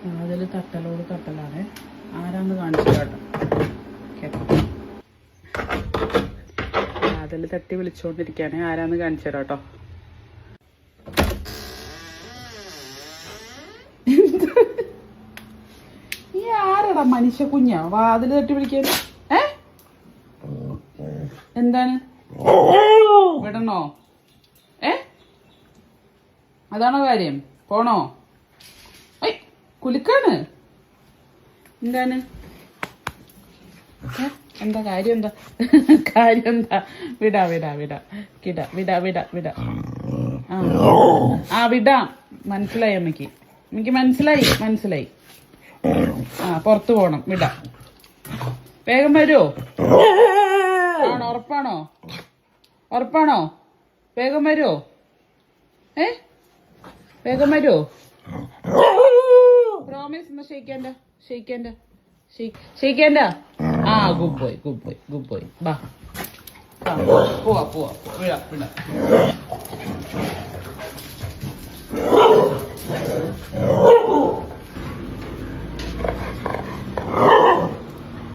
അതിൽ തട്ടലോട് തട്ടലാണ്. ആരാന്ന് കാണിച്ചു കേട്ടോ. അതിൽ തട്ടി വിളിച്ചോണ്ടിരിക്കാണ്. ആരാന്ന് കാണിച്ചു തരാം കേട്ടോ. ഈ ആരടാ മനുഷ്യ കുഞ്ഞാ വാതിൽ തട്ടി വിളിക്കാൻ? എന്താണ് വിടണോ? അതാണോ കാര്യം? പോണോ? കുലുക്കാണ്. എന്താണ്? എന്താ കാര്യം? എന്താ കാര്യം? എന്താ? വിടാ വിടാ വിടാ കിട വിടാ വിടാ വിടാ. ആ വിടാം. മനസ്സിലായി അമ്മയ്ക്ക്. എനിക്ക് മനസ്സിലായി. പുറത്തു പോണം. വിടാം. വേഗം വരുമോ? ആണോ? ഉറപ്പാണോ? വേഗം വരുമോ? വേഗം വരുമോ? പ്രോമിസ്. എന്നാ ഷെയ്ക്കേണ്ട. Good boy. ബാ പോവാ. വിടാ.